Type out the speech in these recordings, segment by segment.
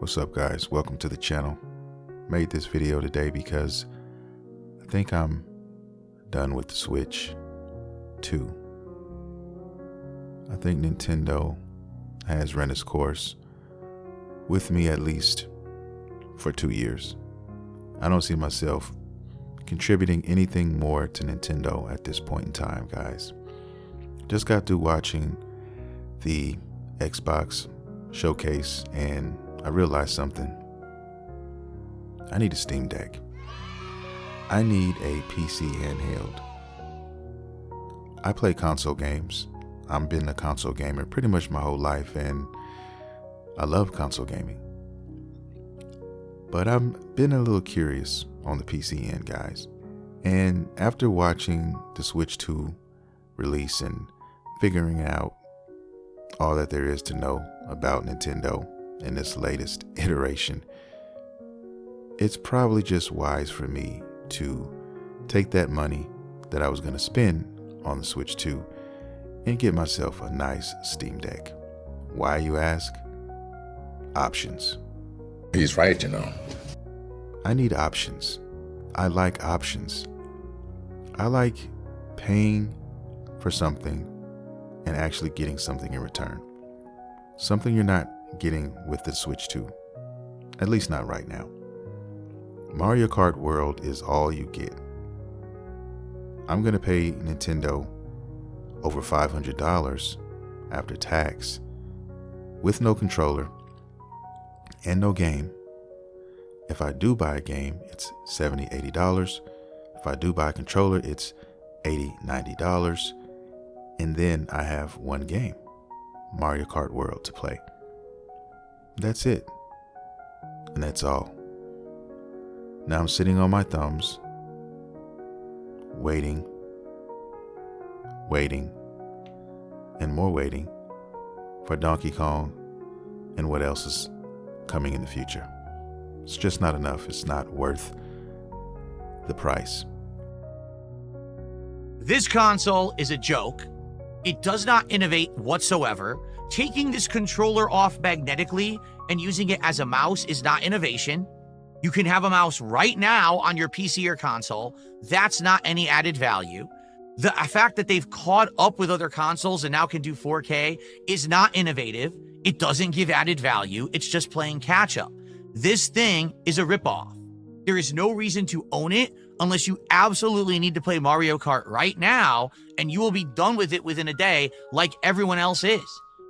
What's up, guys? Welcome to the channel. Made this video today because I think I'm done with the Switch 2. I think Nintendo has run its course with me at least for 2 years. I don't see myself contributing anything more to Nintendo at this point in time, guys. Just got through watching the Xbox showcase and I realized something. I need a Steam Deck. I need a PC handheld. I play console games. I've been a console gamer pretty much my whole life and I love console gaming. But I've been a little curious on the PC end, guys. And after watching the Switch 2 release and figuring out all that there is to know about Nintendo in this latest iteration, it's probably just wise for me to take that money that I was going to spend on the Switch 2 and get myself a nice Steam Deck. Why, you ask? Options. He's right, you know. I need options. I like options. I like paying for something and actually getting something in return. Something you're not getting with the Switch 2. At least not right now. Mario Kart World is all you get. I'm going to pay Nintendo over $500 after tax with no controller and no game. If I do buy a game, it's $70, $80. If I do buy a controller, it's $80, $90. And then I have one game, Mario Kart World, to play. That's it. And that's all. Now I'm sitting on my thumbs, waiting, and more waiting for Donkey Kong and what else is coming in the future. It's just not enough. It's not worth the price. This console is a joke. It does not innovate whatsoever. Taking this controller off magnetically and using it as a mouse is not innovation. You can have a mouse right now on your PC or console. That's not any added value. The fact that they've caught up with other consoles and now can do 4K is not innovative. It doesn't give added value. It's just playing catch up. This thing is a ripoff. There is no reason to own it unless you absolutely need to play Mario Kart right now, and you will be done with it within a day like everyone else is.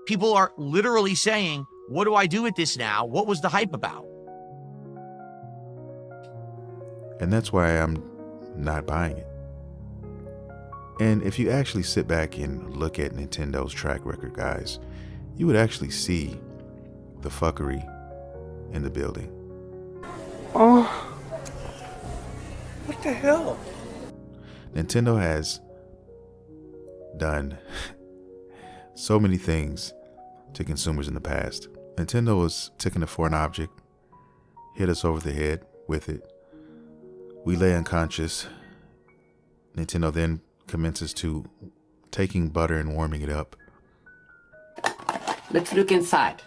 People are literally saying, what do I do with this now? What was the hype about? And that's why I'm not buying it. And if you actually sit back and look at Nintendo's track record, guys, you would actually see the fuckery in the building. Oh, what the hell? Nintendo has done so many things to consumers in the past. Nintendo was taking a foreign object, hit us over the head with it. We lay unconscious. Nintendo then commences to taking butter and warming it up. Let's look inside.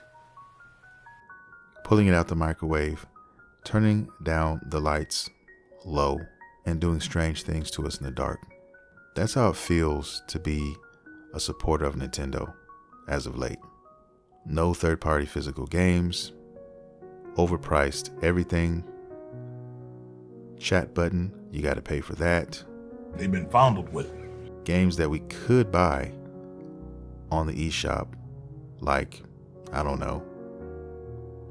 Pulling it out the microwave, turning down the lights low, and doing strange things to us in the dark. That's how it feels to be a supporter of Nintendo as of late. No third-party physical games, overpriced everything. Chat button, you got to pay for that. They've been fondled with. Games that we could buy on the eShop, like, I don't know,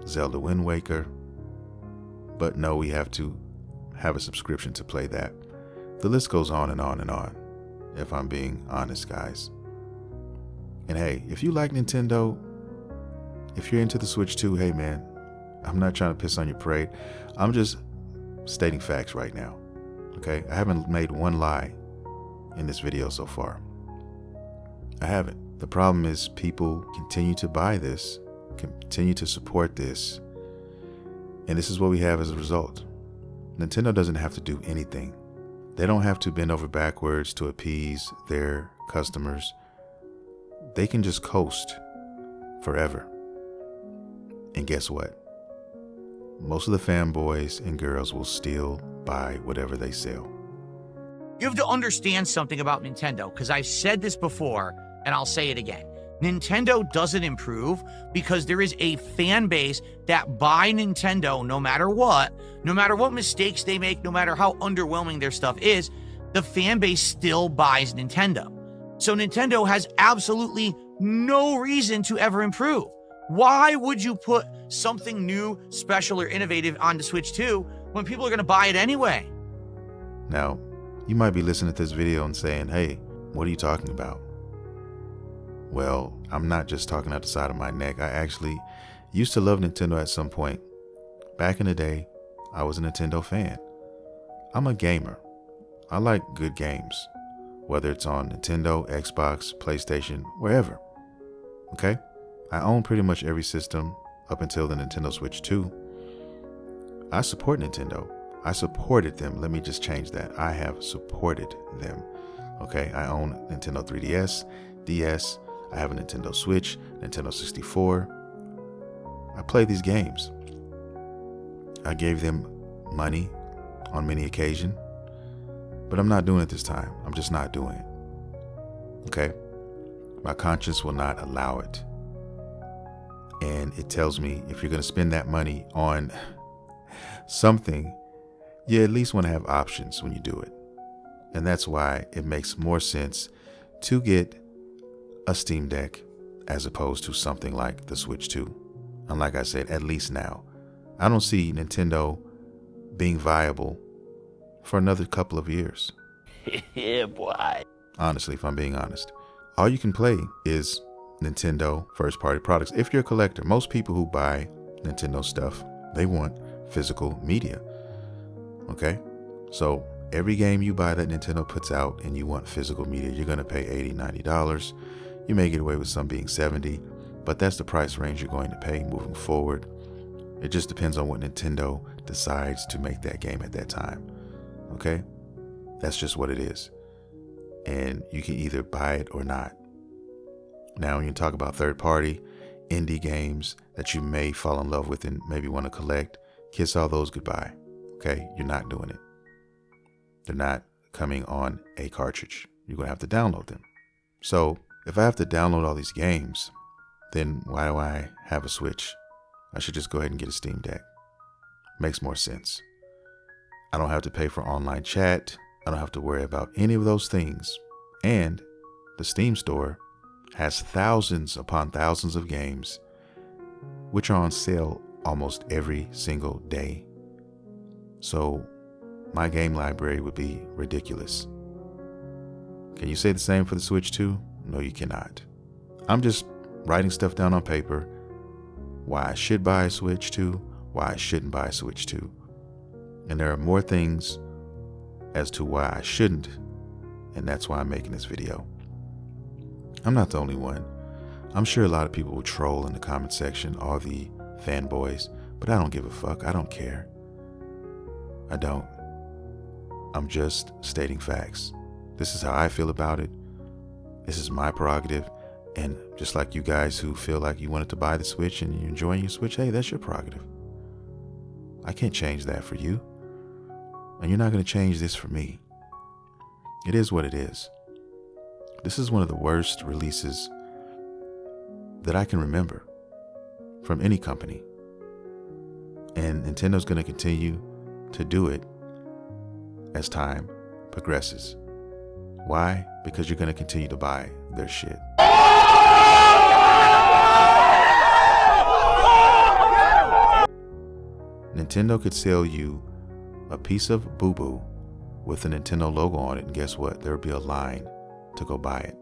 Zelda Wind Waker. But no, we have to have a subscription to play that. The list goes on and on and on, if I'm being honest, guys. And hey, if you like Nintendo, if you're into the Switch 2, hey man, I'm not trying to piss on your parade. I'm just stating facts right now, okay? I haven't made one lie in this video so far. I haven't. The problem is people continue to buy this, continue to support this, and this is what we have as a result. Nintendo doesn't have to do anything. They don't have to bend over backwards to appease their customers. They can just coast forever. And guess what? most of the fanboys and girls will still buy whatever they sell. You have to understand something about Nintendo, because I've said this before, and I'll say it again. Nintendo doesn't improve because there is a fan base that buy Nintendo no matter what mistakes they make, no matter how underwhelming their stuff is, the fan base still buys Nintendo. So Nintendo has absolutely no reason to ever improve. Why would you put something new, special, or innovative on the Switch 2 when people are going to buy it anyway? Now, you might be listening to this video and saying, hey, what are you talking about? Well, I'm not just talking out the side of my neck. I actually used to love Nintendo at some point. Back in the day, I was a Nintendo fan. I'm a gamer. I like good games, whether it's on Nintendo, Xbox, PlayStation, wherever. Okay? I own pretty much every system up until the Nintendo Switch 2. I support Nintendo. I supported them. Let me just change that. I have supported them. Okay? I own Nintendo 3DS, DS. I have a Nintendo Switch, Nintendo 64. I play these games. I gave them money on many occasions, but I'm not doing it this time. I'm just not doing it. Okay? My conscience will not allow it. And it tells me if you're going to spend that money on something, you at least want to have options when you do it. And that's why it makes more sense to get a Steam Deck as opposed to something like the Switch 2. And like I said, at least now, I don't see Nintendo being viable for another couple of years. Yeah, boy. Honestly, if I'm being honest, all you can play is Nintendo first-party products. If you're a collector, most people who buy Nintendo stuff, they want physical media. Okay? So every game you buy that Nintendo puts out and you want physical media, you're going to pay $80, $90. You may get away with some being $70, but that's the price range you're going to pay moving forward. It just depends on what Nintendo decides to make that game at that time. Okay? That's just what it is. And you can either buy it or not. Now, when you talk about third-party indie games that you may fall in love with and maybe want to collect, kiss all those goodbye. Okay? You're not doing it. They're not coming on a cartridge. You're going to have to download them. So if I have to download all these games, then why do I have a Switch? I should just go ahead and get a Steam Deck. Makes more sense. I don't have to pay for online chat. I don't have to worry about any of those things. And the Steam store has thousands upon thousands of games, which are on sale almost every single day. So my game library would be ridiculous. Can you say the same for the Switch 2? No, you cannot. I'm just writing stuff down on paper. Why I should buy a Switch 2, why I shouldn't buy a Switch 2. And there are more things as to why I shouldn't, and that's why I'm making this video. I'm not the only one. I'm sure a lot of people will troll in the comment section, all the fanboys, but I don't give a fuck. I don't care. I don't. I'm just stating facts. This is how I feel about it. This is my prerogative. And just like you guys who feel like you wanted to buy the Switch and you're enjoying your Switch, hey, that's your prerogative. I can't change that for you. And you're not going to change this for me. It is what it is. This is one of the worst releases that I can remember from any company. And Nintendo's going to continue to do it as time progresses. Why? Because you're going to continue to buy their shit. Nintendo could sell you a piece of boo-boo with a Nintendo logo on it, and guess what? There would be a line to go buy it.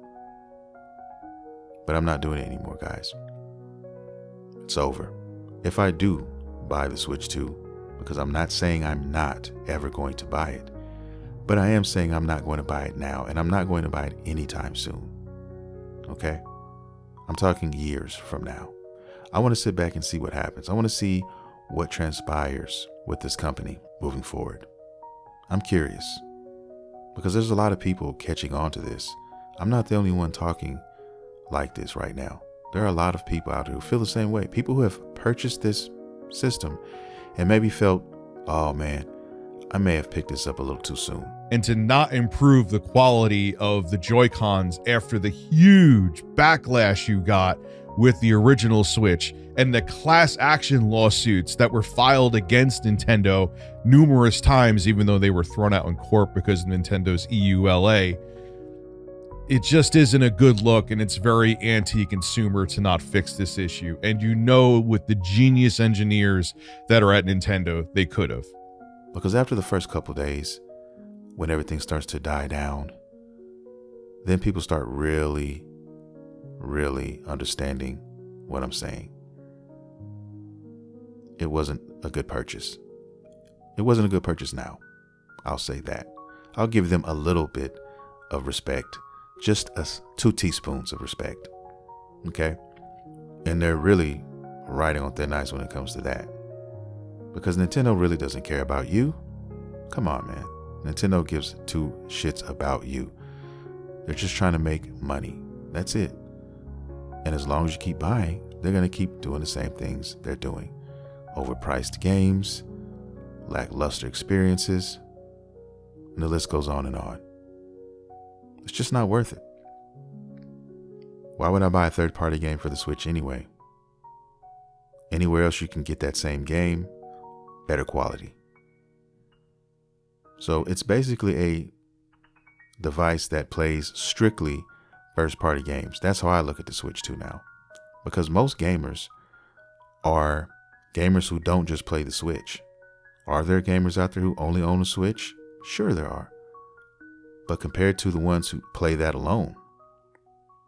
But I'm not doing it anymore, guys. It's over. If I do buy the Switch 2, because I'm not saying I'm not ever going to buy it, but I am saying I'm not going to buy it now, and I'm not going to buy it anytime soon. Okay? I'm talking years from now. I want to sit back and see what happens. I want to see what transpires with this company moving forward. I'm curious because there's a lot of people catching on to this. I'm not the only one talking like this right now. There are a lot of people out there who feel the same way. People who have purchased this system and maybe felt, oh man, I may have picked this up a little too soon. And to not improve the quality of the Joy-Cons after the huge backlash you got with the original Switch and the class action lawsuits that were filed against Nintendo numerous times, even though they were thrown out in court because of Nintendo's EULA. It just isn't a good look, and it's very anti-consumer to not fix this issue. And you know, with the genius engineers that are at Nintendo, they could have. Because after the first couple days, when everything starts to die down, then people start really understanding what I'm saying. It wasn't a good purchase. It wasn't a good purchase now. I'll say that. I'll give them a little bit of respect. Just 2 teaspoons of respect. Okay? And they're really riding on thin ice when it comes to that. Because Nintendo really doesn't care about you. Come on, man. Nintendo gives 2 shits about you. They're just trying to make money. That's it. And as long as you keep buying, they're going to keep doing the same things they're doing. Overpriced games, lackluster experiences, and the list goes on and on. It's just not worth it. Why would I buy a third-party game for the Switch anyway? Anywhere else you can get that same game, better quality. So it's basically a device that plays strictly first-party games. That's how I look at the Switch 2 now. Because most gamers are gamers who don't just play the Switch. Are there gamers out there who only own a Switch? Sure there are. But compared to the ones who play that alone,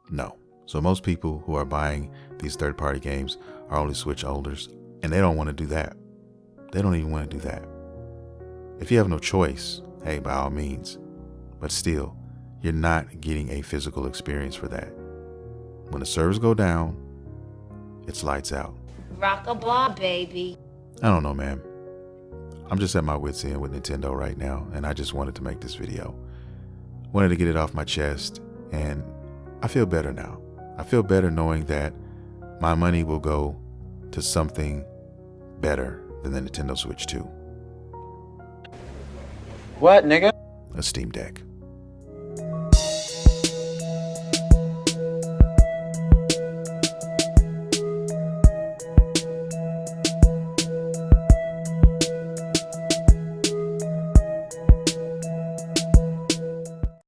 no. So most people who are buying these third-party games are only Switch holders, and they don't want to do that. They don't even want to do that. If you have no choice, hey, by all means. But still, you're not getting a physical experience for that. When the servers go down, it's lights out. Rock-a-blah, baby. I don't know, man. I'm just at my wit's end with Nintendo right now, and I just wanted to make this video. Wanted to get it off my chest, and I feel better now. I feel better knowing that my money will go to something better than the Nintendo Switch 2. What, nigga? A Steam Deck.